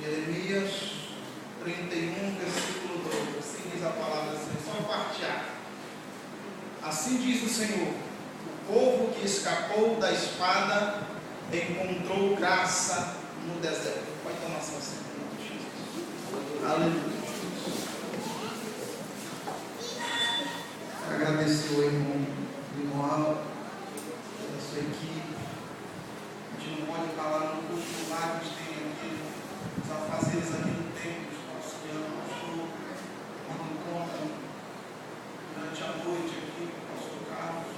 Jeremias 31, versículo 12. Assim diz a palavra do Senhor. Só partilhar. Assim diz o Senhor: o povo que escapou da espada encontrou graça no deserto. Pode tomar sua senta. Aleluia. Agradecer ao irmão Alan, pela sua equipe. A gente não pode falar no curso do lado que tem aqui, os afazeres aqui do templo, os pastor, quando contam durante a noite aqui, o pastor Carlos,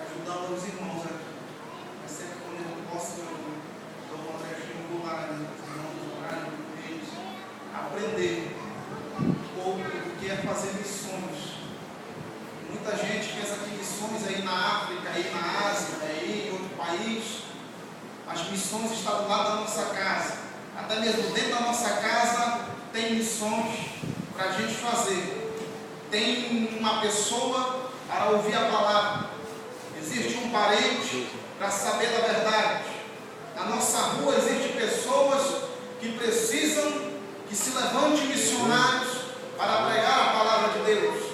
ajudando os irmãos aqui. Mas sempre quando eu posso, eu dou uma trechinha do lado, os irmãos do horário, eles aprender um pouco do que é fazer missões. Muita gente pensa que missões aí na África, aí na Ásia, aí em outro país. As missões estão do lado da nossa casa. Até mesmo dentro da nossa casa tem missões para a gente fazer. Tem uma pessoa para ouvir a palavra. Existe um parente para saber da verdade. Na nossa rua existem pessoas que precisam que se levante missionários para pregar a palavra de Deus.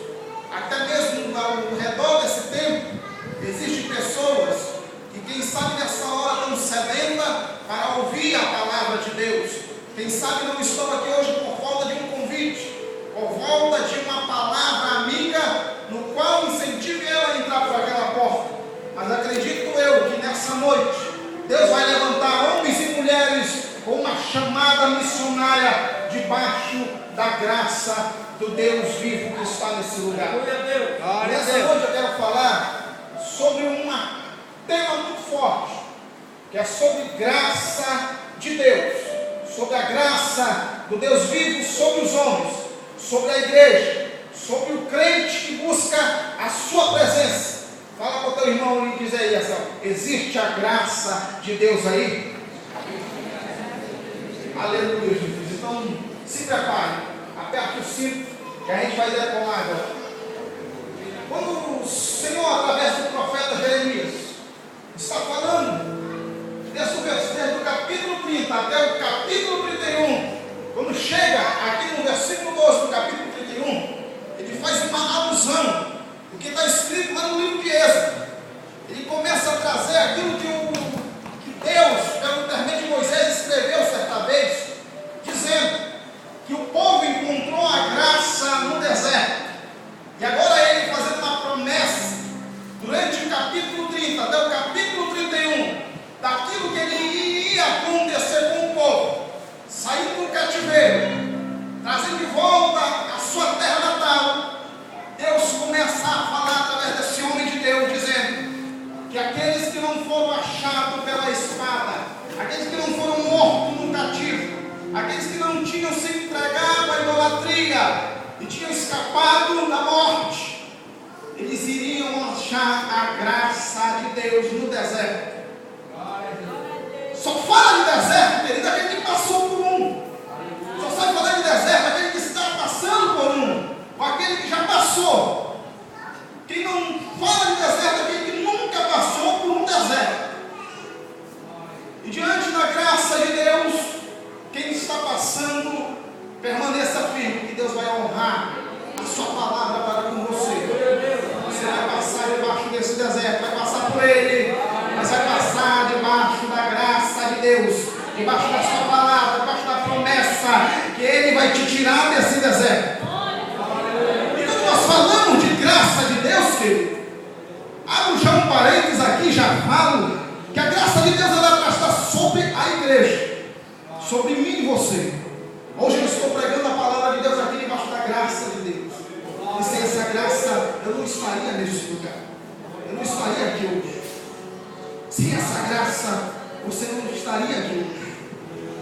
Até mesmo ao redor desse tempo, existem pessoas que, quem sabe nessa hora, estão sedentas para ouvir a palavra de Deus. Quem sabe não estão aqui hoje por falta de um convite, por falta de uma palavra amiga, no qual incentive ela a entrar por aquela porta. Mas acredito eu que nessa noite, Deus vai levantar homens e mulheres com uma chamada missionária debaixo da graça do Deus vivo que está nesse lugar. Nessa noite eu quero falar sobre um tema muito forte, que é sobre graça de Deus, sobre a graça do Deus vivo sobre os homens, sobre a igreja, sobre o crente que busca a sua presença. Fala para o teu irmão e diz aí, existe a graça de Deus aí? Aleluia, Jesus. Então, se prepare. Aperte o cinto, que a gente vai decolar agora. Quando o Senhor, através do profeta Jeremias, está falando, desde o capítulo 30 até o capítulo 31, quando chega aqui no versículo 12 do capítulo 31, ele faz uma alusão do que está escrito lá no livro de Êxodo. Ele começa a trazer aquilo que Deus, pelo intermédio de Moisés, escreveu certa vez, dizendo que o povo encontrou a graça no deserto. E agora ele fazendo uma promessa, durante o capítulo 30 até o capítulo 31, daquilo que ele ia acontecer com o povo, saindo do cativeiro, trazendo de volta a sua terra natal. Deus começa a falar através desse homem de Deus, dizendo que aqueles que não foram achados pela espada, aqueles que não foram mortos no cativo, aqueles que não tinham se entregado à idolatria e tinham escapado da morte, eles iriam achar a graça de Deus no deserto. Só fala de deserto, querido, aquele que passou por um. Só sabe falar de deserto aquele que está passando por um, ou aquele que já passou. Quem não fala de deserto é aquele que nunca passou por um deserto. E diante da graça de Deus, quem está passando, permaneça firme, que Deus vai honrar a sua palavra para com você. Você vai passar debaixo desse deserto, vai passar por ele, mas vai passar debaixo da graça de Deus, debaixo da sua palavra, debaixo da promessa, que ele vai te tirar desse deserto. E quando nós falamos de graça de Deus, querido, abro já um parênteses aqui, já falo, que a graça de Deus ela vai estar sobre a igreja, sobre mim e você. Hoje eu estou pregando a palavra de Deus aqui debaixo da graça de Deus. E sem essa graça eu não estaria nesse lugar. Eu não estaria aqui hoje. Sem essa graça você não estaria aqui hoje.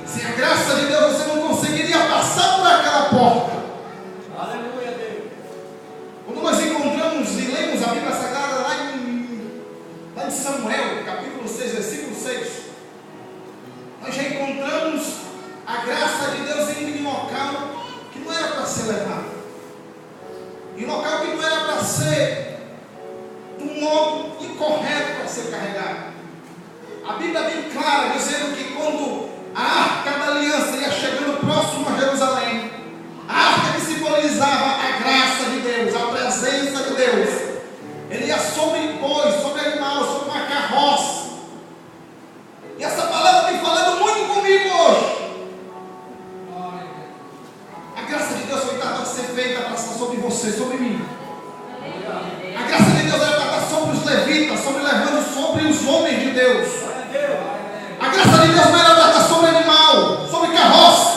Sem a graça de Deus você não conseguiria passar por aquela porta. Aleluia, Deus. Quando nós encontramos e lemos a Bíblia Sagrada lá em Samuel, capítulo 6, versículo 6, nós já encontramos a graça de Deus em um local que não era para ser levado, em um local que não era para ser de um modo incorreto para ser carregado. A Bíblia é bem clara, dizendo que quando A arca da aliança ia chegando próximo a Jerusalém. A arca que simbolizava a graça de Deus, a presença de Deus. Ele ia sobre bois, sobre animal, sobre uma carroça. E essa palavra vem falando muito comigo hoje. A graça de Deus foi para ser feita para estar sobre você, sobre mim. A graça de Deus era para estar sobre os levitas, sobre os homens de Deus. A graça de Deus não era para estar sobre animal, sobre carroça.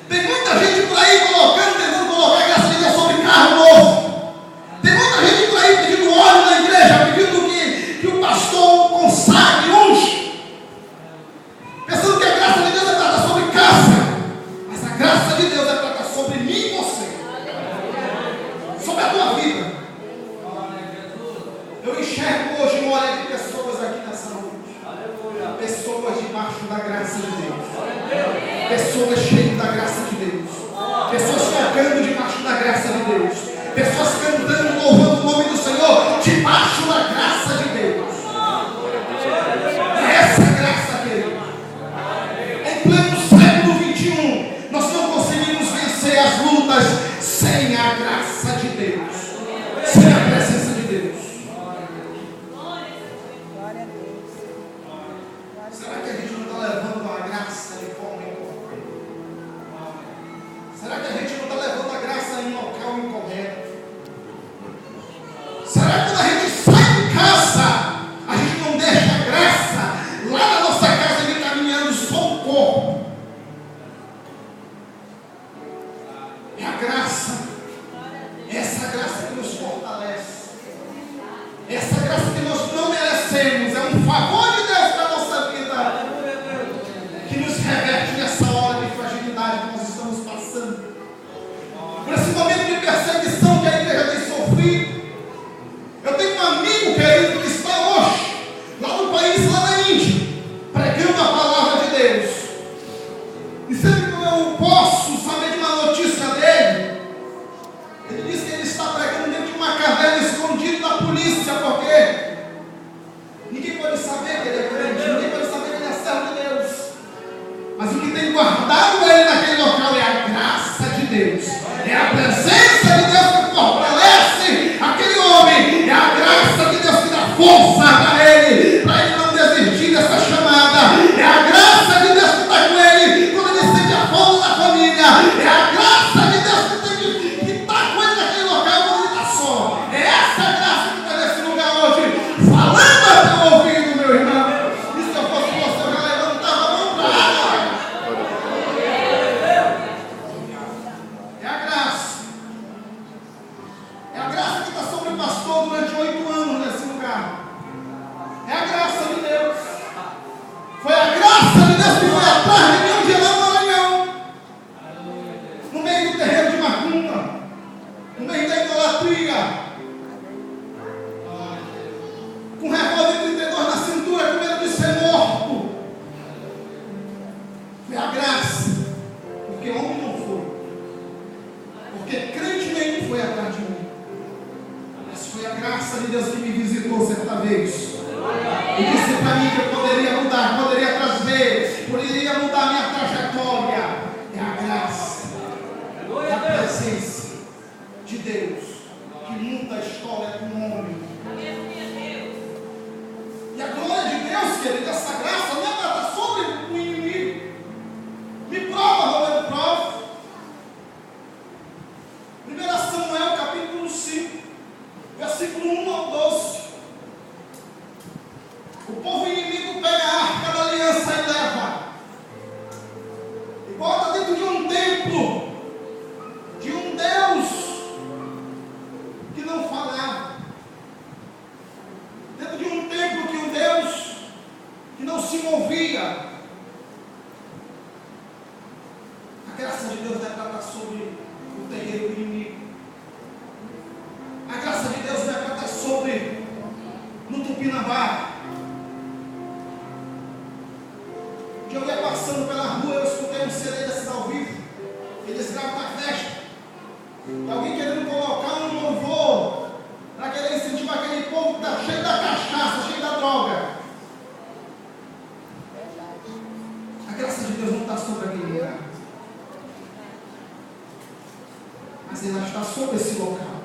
Tem muita gente por aí tentando colocar a graça de Deus sobre carro novo. Tem muita gente por aí pedindo óleo na igreja, pedindo que o pastor consagre, unge. Pensando que a graça de Deus é para estar sobre casa. Mas a graça de Deus é para estar sobre mim e você. Sobre a tua vida. Eu enxergo hoje uma olhada de pessoas aqui nessa noite. Pessoas debaixo da graça de Deus. Pessoas cheias da graça de Deus. Pessoas tocando debaixo da graça de Deus. Pessoas cantando, louvando o nome do Senhor debaixo da graça de Deus. É essa graça, querido. Em pleno século XXI, nós não conseguimos vencer as lutas sem a graça de Deus, sem a presença de Deus. Será que a gente não está levando a graça de forma incorreta? Será que a gente não está levando a graça em local incorreto? Será que quando a gente sai de casa, a gente não deixa a graça lá na nossa casa e caminhando só o corpo? É a graça, essa graça que nos fortalece, essa graça que nós não merecemos, é um favor de Deus para a nossa vida, que nos reverte nessa hora de fragilidade que nós estamos passando, por esse momento de perseguição que a igreja tem sofrido. Eu tenho um amigo querido que está hoje, lá no país, lá na Índia, pregando a palavra de Deus. E sempre que eu posso saber de uma notícia dele, ele diz que ele está pregando dentro de uma caverna escondido da polícia, porque ninguém pode saber que ele é crente, ninguém pode saber que ele é servo de Deus. Mas o que tem guardado ele naquele local é a graça de Deus, é a presença de Deus que fortalece aquele homem, é a graça de Deus que dá força para ele não desistir dessa chamada, é a graça de Deus que está com ele quando ele sente a falta da família, é a graça de Deus que está com ele naquele local quando ele está só. É essa graça que está nesse lugar hoje, falando ao teu ouvido, meu irmão. E se eu fosse você, eu já levantava a mão para a água. É a graça. É a graça que está sobre o pastor durante 8 anos nesse lugar. É a graça de Deus. Foi a graça de Deus que foi atrás de mim um dia lá no Maranhão, no meio do terreiro de macumba, no meio da idolatria, com revólver 32 na cintura, com medo de ser morto. Foi a graça, porque homem não foi, porque crente nenhum foi atrás de mim. Mas foi a graça de Deus que me visitou certa vez e disse para mim que eu poderia mudar, poderia trazer, poderia mudar a minha trajetória. É a graça, é a presença de Deus que muda a história do homem. E a glória de Deus, querido, essa graça não é para estar sobre o inimigo. Me prova, Romano, prova. 1 Samuel capítulo 5, versículo 1 ao 12. O povo inimigo pega a arca da aliança e leva, e bota dentro de um templo, de um Deus que não falava, dentro de um templo de um Deus que não se movia. A graça de Deus vai estar sobre o terreiro do inimigo. A graça de Deus vai estar sobre no Tupinambá. Que eu ia passando pela rua, eu escutei um CD desses ao vivo. Eles gravam na festa. E alguém querendo colocar um louvor para querer incentivar aquele povo que está cheio da cachaça, cheio da droga. A graça de sobre aquele lugar. Mas ele está sobre esse local.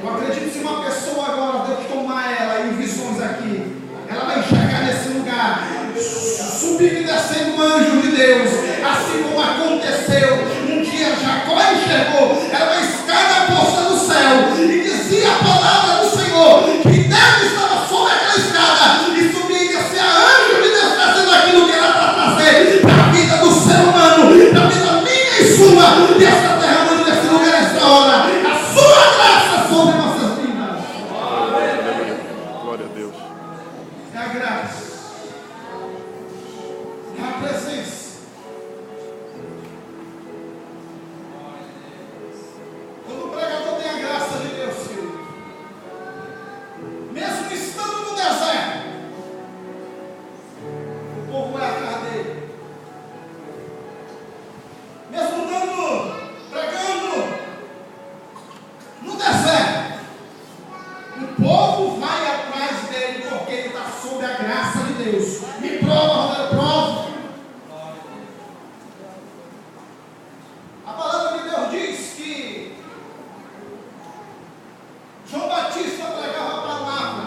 Eu acredito que se uma pessoa agora, Deus tomar ela em visões aqui, ela vai enxergar nesse lugar, subindo e descendo um anjo de Deus, assim como aconteceu. Um dia Jacó enxergou, era uma escada posta no céu, e dizia a palavra do Senhor, que Deus estava sobre aquela escada, e subia e descia anjo de Deus, trazendo aquilo que era para trazer para a vida do ser humano, para a vida minha e sua. Deus está derramando nesse lugar, nessa hora, a sua graça sobre nossas vidas. Glória a Deus. É a graça, é a presença. Quando o pregador tem a graça de Deus, filho, mesmo estando no deserto, o povo vai atrás dele. Mesmo pregando no deserto, o povo vai atrás dele, porque ele está sob a graça de Deus. Me prova, Roberto, prova. A palavra de Deus diz que João Batista pregava a palavra.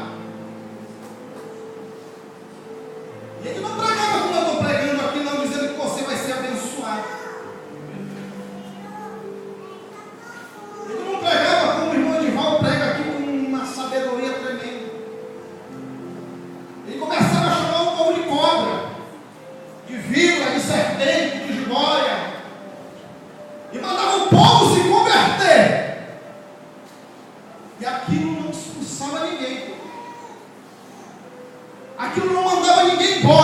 E ele não pregava como eu estou pregando aqui, não, dizendo que você vai ser abençoado. Ele não pregava como o irmão Edivaldo prega aqui, com uma sabedoria tremenda. Ele começava a chamar o povo de cobra, de víbora, de serpente, de jiboia, e mandava o povo se converter. E aquilo não expulsava ninguém. Aquilo não mandava ninguém embora.